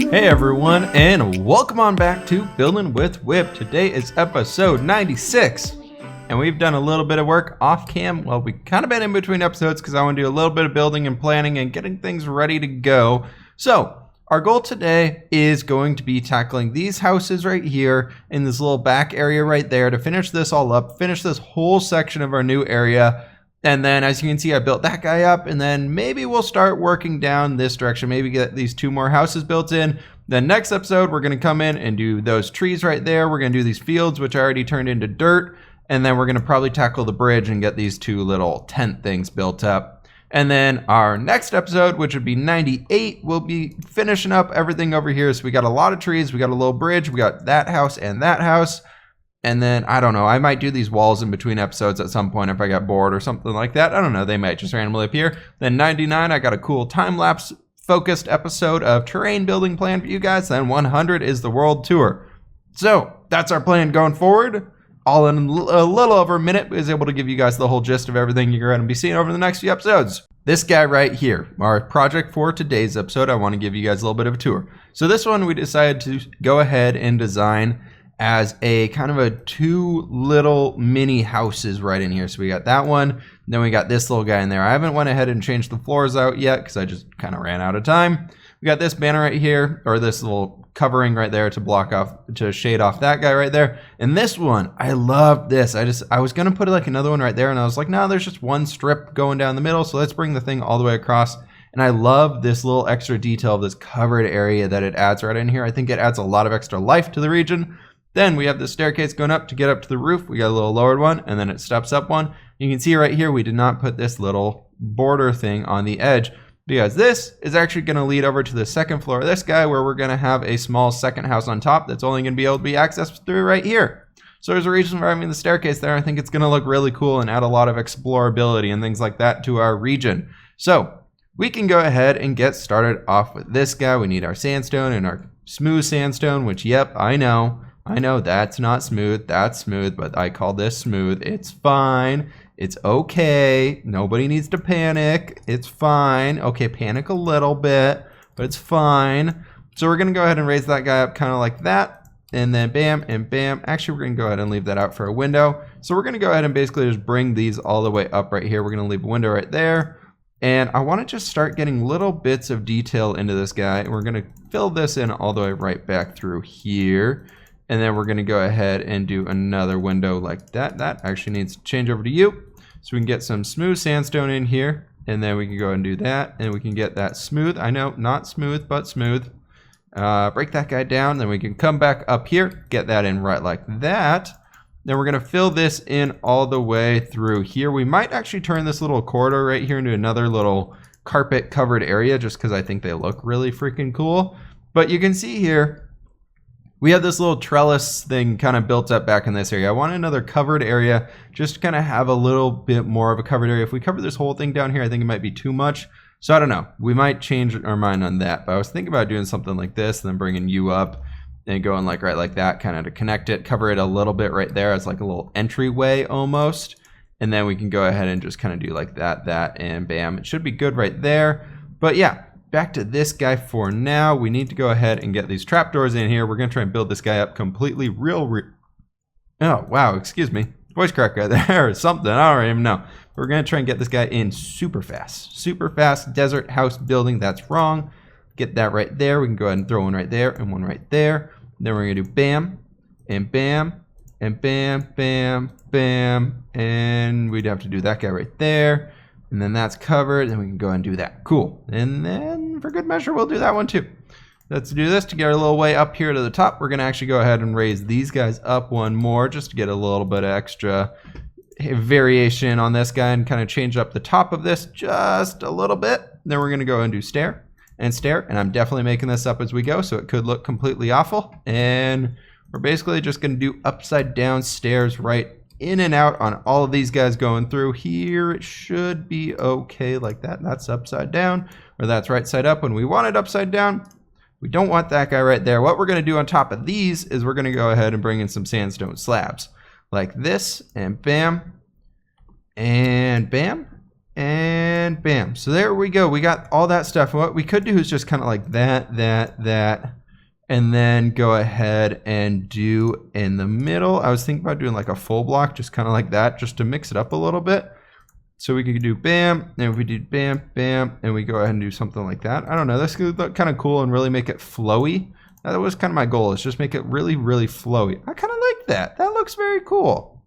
Hey everyone, and welcome on back to Building with Whip. Today is episode 96, and we've done a little bit of work off cam. Well, we kind of been in between episodes because I want to do a little bit of building and planning and getting things ready to go. So our goal today is going to be tackling these houses right here in this little back area right there to finish this all up, finish this whole section of our new area. And then as you can see, I built that guy up, and then maybe we'll start working down this direction, maybe get these two more houses built in. Then next episode, we're going to come in and do those trees right there. We're going to do these fields, which I already turned into dirt. And then we're going to probably tackle the bridge and get these two little tent things built up. And then our next episode, which would be 98, we'll be finishing up everything over here. So we got a lot of trees, we got a little bridge, we got that house and that house. And then, I don't know, I might do these walls in between episodes at some point if I got bored or something like that. I don't know, they might just randomly appear. Then 99, I got a cool time-lapse focused episode of terrain building plan for you guys. Then 100 is the world tour. So, that's our plan going forward. All in a little over a minute is able to give you guys the whole gist of everything you're going to be seeing over the next few episodes. This guy right here, our project for today's episode, I want to give you guys a little bit of a tour. So this one we decided to go ahead and design as a kind of a two little mini houses right in here. So we got that one, then we got this little guy in there. I haven't went ahead and changed the floors out yet because I just kind of ran out of time. We got this banner right here, or this little covering right there to block off, to shade off that guy right there. And this one, I love this. I was gonna put like another one right there, and I was like, no, there's just one strip going down the middle, so let's bring the thing all the way across. And I love this little extra detail of this covered area that it adds right in here. I think it adds a lot of extra life to the region. Then we have the staircase going up to get up to the roof. We got a little lowered one, and then it steps up one. You can see right here, we did not put this little border thing on the edge because this is actually going to lead over to the second floor of this guy, where we're going to have a small second house on top that's only going to be able to be accessed through right here. So there's a reason for having the staircase there. I think it's going to look really cool and add a lot of explorability and things like that to our region. So we can go ahead and get started off with this guy. We need our sandstone and our smooth sandstone, which, yep, I know that's not smooth, that's smooth, but I call this smooth. It's fine, it's okay, nobody needs to panic, it's fine. Okay, panic a little bit, but it's fine. So we're gonna go ahead and raise that guy up kind of like that, and then bam and bam. Actually, we're gonna go ahead and leave that out for a window. So we're gonna go ahead and basically just bring these all the way up right here. We're gonna leave a window right there. And I want to just start getting little bits of detail into this guy. And we're gonna fill this in all the way right back through here. And then we're going to go ahead and do another window like that. That actually needs to change over to you. So we can get some smooth sandstone in here. And then we can go and do that. And we can get that smooth. I know, not smooth, but smooth. Break that guy down. Then we can come back up here. Get that in right like that. Then we're going to fill this in all the way through here. We might actually turn this little corridor right here into another little carpet covered area, just because I think they look really freaking cool. But you can see here, we have this little trellis thing kind of built up back in this area. I want another covered area, just to kind of have a little bit more of a covered area. If we cover this whole thing down here, I think it might be too much. So I don't know. We might change our mind on that. But I was thinking about doing something like this, and then bringing you up and going like right like that, kind of to connect it, cover it a little bit right there as like a little entryway almost. And then we can go ahead and just kind of do like that, and bam. It should be good right there. But yeah. Back to this guy for now. We need to go ahead and get these trapdoors in here. We're going to try and build this guy up completely oh, wow, excuse me. Voice crack right there or something. I don't even know. We're going to try and get this guy in super fast. Super fast desert house building. That's wrong. Get that right there. We can go ahead and throw one right there and one right there. Then we're going to do bam and bam and bam, bam, bam. And we'd have to do that guy right there. And then that's covered, and we can go and do that. Cool. And then for good measure, we'll do that one too. Let's do this to get our little way up here to the top. We're going to actually go ahead and raise these guys up one more just to get a little bit of extra variation on this guy and kind of change up the top of this just a little bit. Then we're going to go and do stair and stair. And I'm definitely making this up as we go, so it could look completely awful. And we're basically just going to do upside down stairs right in and out on all of these guys going through here. It should be okay like that. That's upside down, or that's right side up when we want it upside down. We don't want that guy right there. What we're going to do on top of these is we're going to go ahead and bring in some sandstone slabs like this, and bam, and bam, and bam. So there we go. We got all that stuff. What we could do is just kind of like that, And then go ahead and do in the middle. I was thinking about doing like a full block, just kind of like that, just to mix it up a little bit. So we could do bam, and if we do bam, bam, and we go ahead and do something like that. I don't know, this could look kind of cool and really make it flowy. That was kind of my goal, is just make it really, really flowy. I kind of like that. That looks very cool.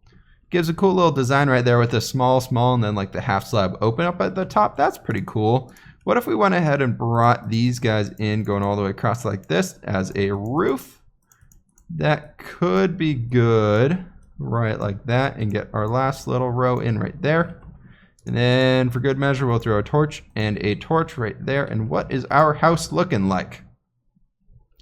Gives a cool little design right there with the small, and then like the half slab open up at the top. That's pretty cool. What if we went ahead and brought these guys in, going all the way across like this as a roof? That could be good, right like that, and get our last little row in right there. And then for good measure, we'll throw a torch and a torch right there. And what is our house looking like?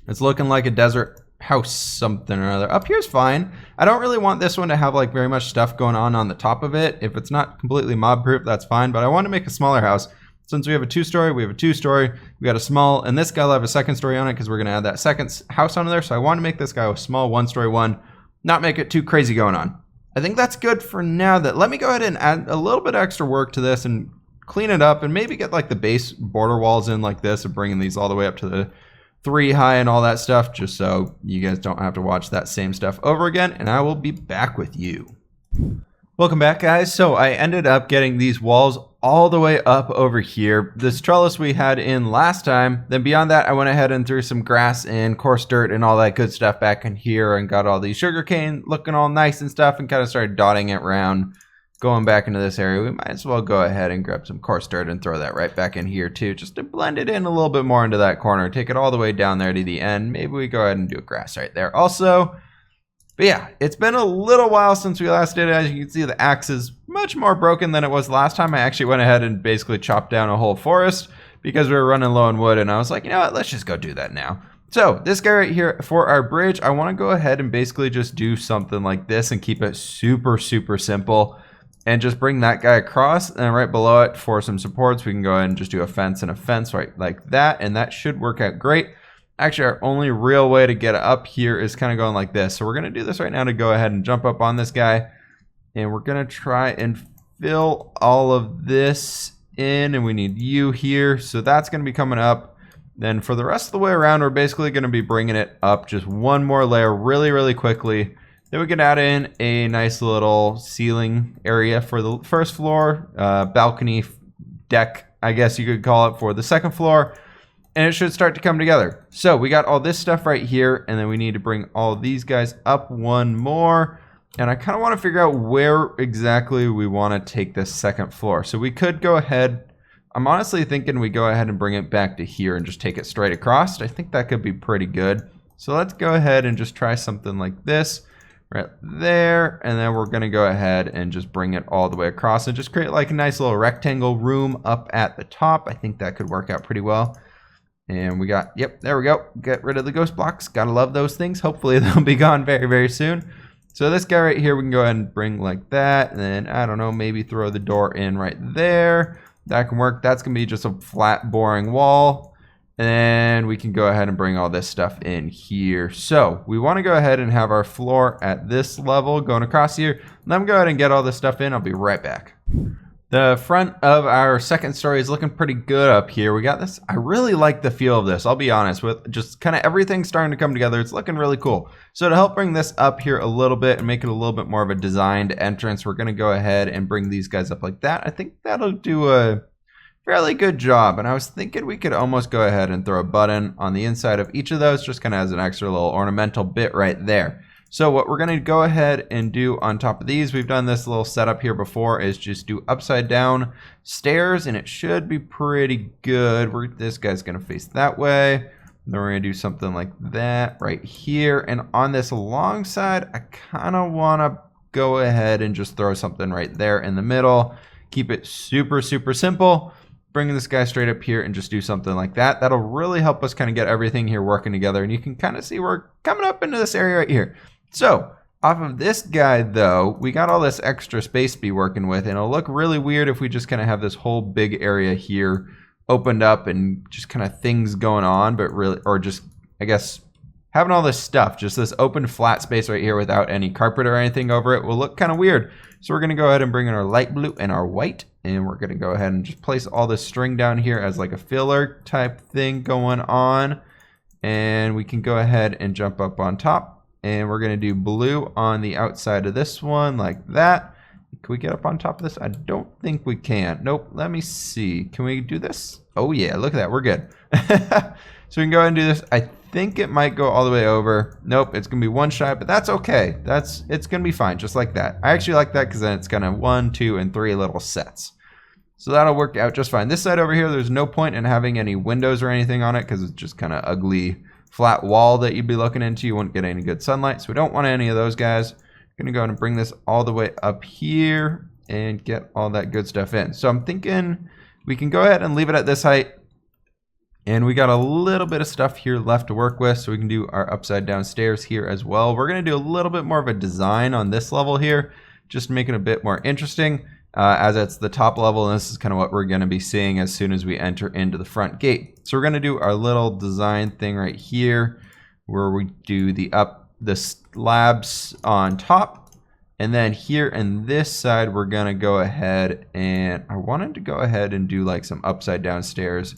It's looking like a desert house something or other. Up here's fine. I don't really want this one to have like very much stuff going on the top of it. If it's not completely mob proof, that's fine, but I want to make a smaller house. Since we have a 2-story, we have a 2-story, we got a small, and this guy will have a 2nd story on it because we're going to add that 2nd house on there. So I want to make this guy a small 1-story one, not make it too crazy going on. I think that's good for now. Let me go ahead and add a little bit of extra work to this and clean it up and maybe get like the base border walls in like this and bringing these all the way up to the 3 high and all that stuff, just so you guys don't have to watch that same stuff over again. And I will be back with you. Welcome back, guys. So I ended up getting these walls all the way up over here. This trellis we had in last time. Then beyond that, I went ahead and threw some grass and coarse dirt and all that good stuff back in here and got all these sugarcane looking all nice and stuff and kind of started dotting it around. Going back into this area, we might as well go ahead and grab some coarse dirt and throw that right back in here too, just to blend it in a little bit more into that corner. Take it all the way down there to the end. Maybe we go ahead and do a grass right there also. But yeah, it's been a little while since we last did it. As you can see, the axe is much more broken than it was last time. I actually went ahead and basically chopped down a whole forest because we were running low on wood, and I was like, you know what, let's just go do that now. So this guy right here for our bridge, I want to go ahead and basically just do something like this and keep it super, super simple and just bring that guy across, and right below it for some supports, we can go ahead and just do a fence and a fence right like that, and that should work out great. Actually, our only real way to get up here is kind of going like this. So we're going to do this right now to go ahead and jump up on this guy. And we're going to try and fill all of this in. And we need you here. So that's going to be coming up. Then for the rest of the way around, we're basically going to be bringing it up just one more layer really, really quickly. Then we can add in a nice little ceiling area for the first floor. Balcony deck, I guess you could call it, for the second floor. And it should start to come together. So we got all this stuff right here, and then we need to bring all these guys up one more. And I kind of want to figure out where exactly we want to take this second floor. So we could go ahead. I'm honestly thinking we go ahead and bring it back to here and just take it straight across. I think that could be pretty good. So let's go ahead and just try something like this right there. And then we're going to go ahead and just bring it all the way across and just create like a nice little rectangle room up at the top. I think that could work out pretty well. And we got, yep, there we go. Get rid of the ghost blocks. Gotta love those things. Hopefully they'll be gone very, very soon. So this guy right here, we can go ahead and bring like that. And then, I don't know, maybe throw the door in right there. That can work. That's gonna be just a flat, boring wall. And then we can go ahead and bring all this stuff in here. So we wanna go ahead and have our floor at this level going across here. Let me go ahead and get all this stuff in. I'll be right back. The front of our second story is looking pretty good up here. We got this. I really like the feel of this. I'll be honest, with just kind of everything starting to come together. It's looking really cool. So to help bring this up here a little bit and make it a little bit more of a designed entrance, we're going to go ahead and bring these guys up like that. I think that'll do a fairly good job. And I was thinking we could almost go ahead and throw a button on the inside of each of those, just kind of as an extra little ornamental bit right there. So what we're going to go ahead and do on top of these, we've done this little setup here before, is just do upside down stairs, and it should be pretty good. This guy's going to face that way. Then we're going to do something like that right here. And on this long side, I kind of want to go ahead and just throw something right there in the middle. Keep it super, super simple. Bring this guy straight up here and just do something like that. That'll really help us kind of get everything here working together. And you can kind of see we're coming up into this area right here. So off of this guy, though, we got all this extra space to be working with, and it'll look really weird if we just kind of have this whole big area here opened up and just kind of things going on, but really, or just, I guess, having all this stuff, just this open flat space right here without any carpet or anything over it will look kind of weird. So we're going to go ahead and bring in our light blue and our white, and we're going to go ahead and just place all this string down here as like a filler type thing going on. And we can go ahead and jump up on top. And we're going to do blue on the outside of this one like that. Can we get up on top of this? I don't think we can. Nope. Let me see. Can we do this? Oh yeah, look at that. We're good. So we can go ahead and do this. I think it might go all the way over. Nope, it's going to be one shot, but that's okay. It's going to be fine, just like that. I actually like that because then it's kind of 1, 2, and 3 little sets. So that'll work out just fine. This side over here, there's no point in having any windows or anything on it because it's just kind of ugly flat wall that you'd be looking into. You wouldn't get any good sunlight, so we don't want any of those guys. I'm going to go ahead and bring this all the way up here and get all that good stuff in. So I'm thinking we can go ahead and leave it at this height. And we got a little bit of stuff here left to work with, so we can do our upside down stairs here as well. We're going to do a little bit more of a design on this level here, just make it a bit more interesting as it's the top level, and this is kind of what we're going to be seeing as soon as we enter into the front gate. So we're going to do our little design thing right here where we do the slabs on top, and then here in this side we're going to go ahead and I wanted to go ahead and do like some upside down stairs.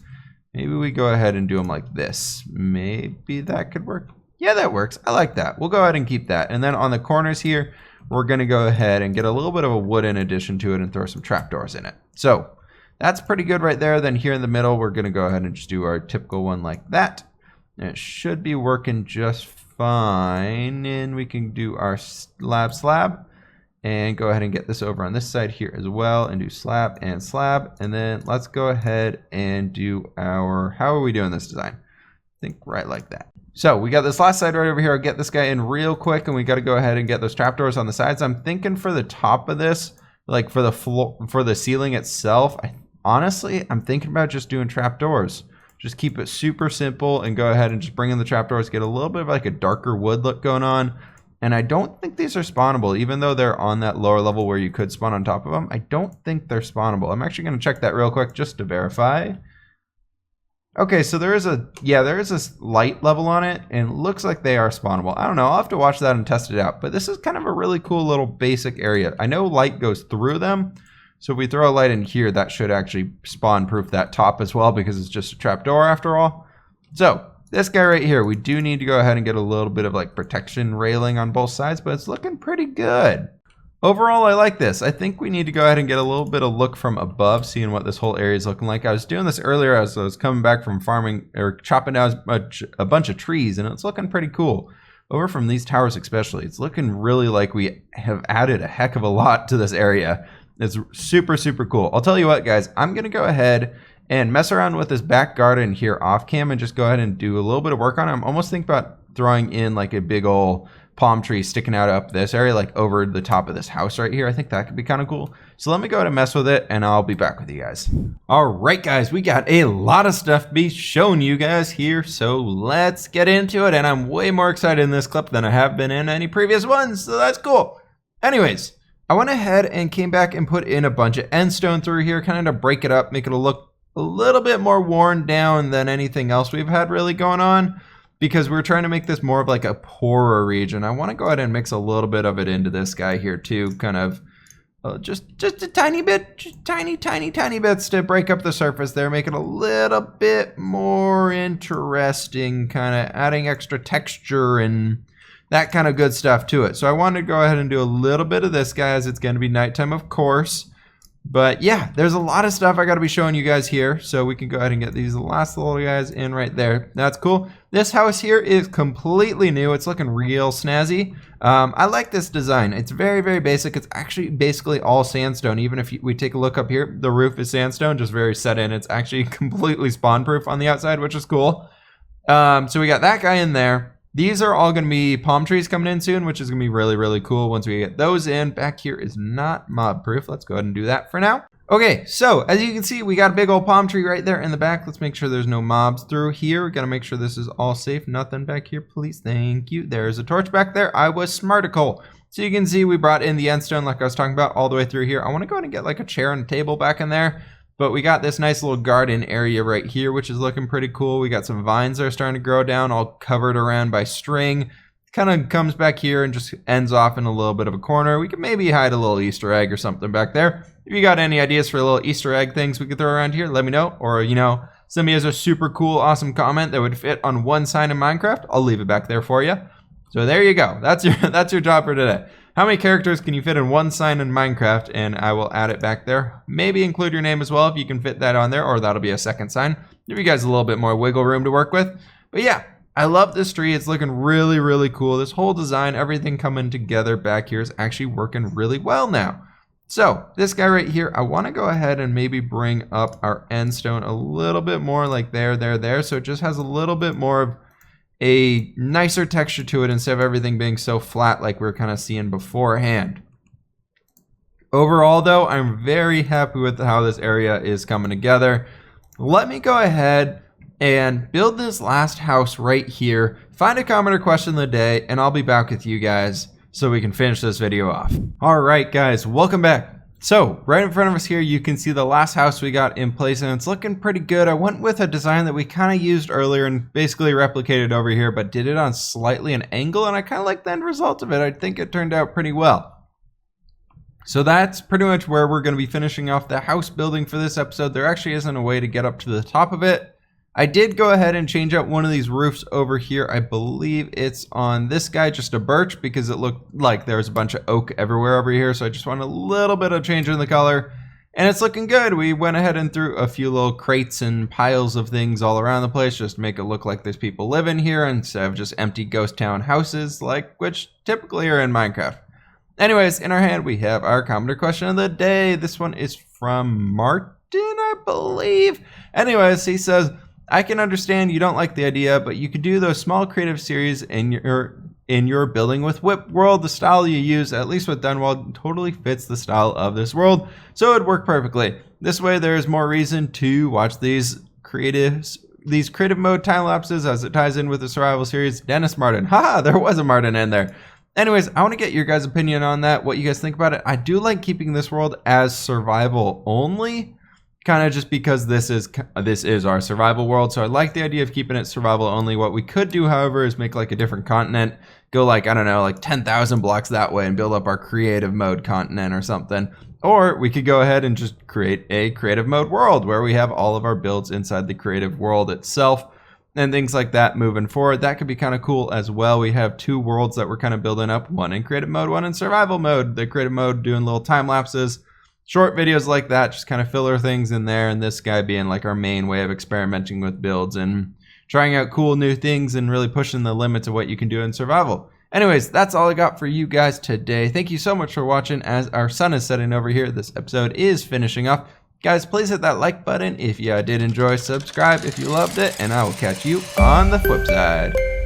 Maybe we go ahead and do them like this. Maybe that could work. Yeah, that works. I like that. We'll go ahead and keep that. And then on the corners here, we're going to go ahead and get a little bit of a wooden addition to it and throw some trapdoors in it. So that's pretty good right there. Then here in the middle, we're going to go ahead and just do our typical one like that. And it should be working just fine. And we can do our slab. And go ahead and get this over on this side here as well and do slab and slab. And then let's go ahead and do our, how are we doing this design? I think right like that. So we got this last side right over here. I'll get this guy in real quick and we got to go ahead and get those trapdoors on the sides. I'm thinking for the top of this, like for the floor, for the ceiling itself, honestly, I'm thinking about just doing trapdoors. Just keep it super simple and go ahead and just bring in the trapdoors, get a little bit of like a darker wood look going on. And I don't think these are spawnable, even though they're on that lower level where you could spawn on top of them. I don't think they're spawnable. I'm actually going to check that real quick just to verify. Okay, so there is a light level on it, and it looks like they are spawnable. I don't know. I'll have to watch that and test it out. But this is kind of a really cool little basic area. I know light goes through them, so if we throw a light in here, that should actually spawn-proof that top as well because it's just a trapdoor after all. So this guy right here, we do need to go ahead and get a little bit of like protection railing on both sides, but it's looking pretty good. Overall, I like this. I think we need to go ahead and get a little bit of look from above, seeing what this whole area is looking like. I was doing this earlier as I was coming back from farming or chopping down a bunch of trees, and it's looking pretty cool. Over from these towers especially, it's looking really like we have added a heck of a lot to this area. It's super, super cool. I'll tell you what, guys, I'm going to go ahead and mess around with this back garden here off cam and just go ahead and do a little bit of work on it. I'm almost thinking about throwing in like a big old palm tree sticking out up this area, like over the top of this house right here. I think that could be kind of cool. So let me go ahead and mess with it and I'll be back with you guys. All right, guys, we got a lot of stuff to be showing you guys here. So let's get into it. And I'm way more excited in this clip than I have been in any previous ones. So that's cool. Anyways, I went ahead and came back and put in a bunch of end stone through here, kind of to break it up, make it look a little bit more worn down than anything else we've had really going on, because we're trying to make this more of like a poorer region. I want to go ahead and mix a little bit of it into this guy here too, kind of just a tiny bit, just tiny bits to break up the surface there, make it a little bit more interesting, kind of adding extra texture and that kind of good stuff to it. So I wanted to go ahead and do a little bit of this, guys. It's going to be nighttime, of course. But yeah, there's a lot of stuff I got to be showing you guys here. So we can go ahead and get these last little guys in right there. That's cool. This house here is completely new. It's looking real snazzy. I like this design. It's very, very basic. It's actually basically all sandstone. Even if we take a look up here, the roof is sandstone, just very set in. It's actually completely spawn proof on the outside, which is cool. So we got that guy in there. These are all going to be palm trees coming in soon, which is going to be really, really cool once we get those in. Back here is not mob proof. Let's go ahead and do that for now. Okay, so as you can see, we got a big old palm tree right there in the back. Let's make sure there's no mobs through here. We got to make sure this is all safe. Nothing back here, please. Thank you. There's a torch back there. I was smarticle. So you can see we brought in the end stone like I was talking about all the way through here. I want to go ahead and get like a chair and a table back in there. But we got this nice little garden area right here, which is looking pretty cool. We got some vines that are starting to grow down, all covered around by string. Kind of comes back here and just ends off in a little bit of a corner. We could maybe hide a little Easter egg or something back there. If you got any ideas for little Easter egg things we could throw around here, let me know. Or, you know, Somebody has a super cool, awesome comment that would fit on one sign in Minecraft, I'll leave it back there for you. So there you go. That's your job for today. How many characters can you fit in one sign in Minecraft? And I will add it back there. Maybe include your name as well if you can fit that on there, or that'll be a second sign. Give you guys a little bit more wiggle room to work with. But yeah, I love this tree. It's looking really, really cool. This whole design, everything coming together back here is actually working really well now. So this guy right here, I want to go ahead and maybe bring up our end stone a little bit more, like there. So it just has a little bit more of a nicer texture to it instead of everything being so flat like we were kind of seeing beforehand. Overall though, I'm very happy with how this area is coming together. Let me go ahead and build this last house right here, find a comment or question of the day, and I'll be back with you guys so we can finish this video off. Alright guys, welcome back. So, right in front of us here, you can see the last house we got in place, and it's looking pretty good. I went with a design that we kind of used earlier and basically replicated over here, but did it on slightly an angle, and I kind of like the end result of it. I think it turned out pretty well. So that's pretty much where we're going to be finishing off the house building for this episode. There actually isn't a way to get up to the top of it. I did go ahead and change out one of these roofs over here. I believe it's on this guy, just a birch, because it looked like there was a bunch of oak everywhere over here. So I just want a little bit of change in the color, and it's looking good. We went ahead and threw a few little crates and piles of things all around the place just to make it look like there's people living here instead of just empty ghost town houses, like which typically are in Minecraft. Anyways, in our hand, we have our comment or question of the day. This one is from Martin, I believe. Anyways, he says, I can understand you don't like the idea, but you could do those small creative series in your building with Whip world. The style you use, at least with Dunwald, totally fits the style of this world, so it would work perfectly. This way, there is more reason to watch these creative mode time lapses as it ties in with the survival series. Dennis Martin, haha, there was a Martin in there. Anyways, I want to get your guys' opinion on that, what you guys think about it. I do like keeping this world as survival only. Kind of just because this is our survival world, so I like the idea of keeping it survival only. What we could do, however, is make like a different continent, go like, I don't know, like 10,000 blocks that way and build up our creative mode continent or something. Or we could go ahead and just create a creative mode world where we have all of our builds inside the creative world itself and things like that moving forward. That could be kind of cool as well. We have two worlds that we're kind of building up, one in creative mode, one in survival mode. The creative mode doing little time lapses, short videos like that, just kind of filler things in there, and this guy being like our main way of experimenting with builds and trying out cool new things and really pushing the limits of what you can do in survival. Anyways, that's all I got for you guys today. Thank you so much for watching. As our sun is setting over here, this episode is finishing up. Guys, please hit that like button if you did enjoy, subscribe if you loved it, and I will catch you on the flip side.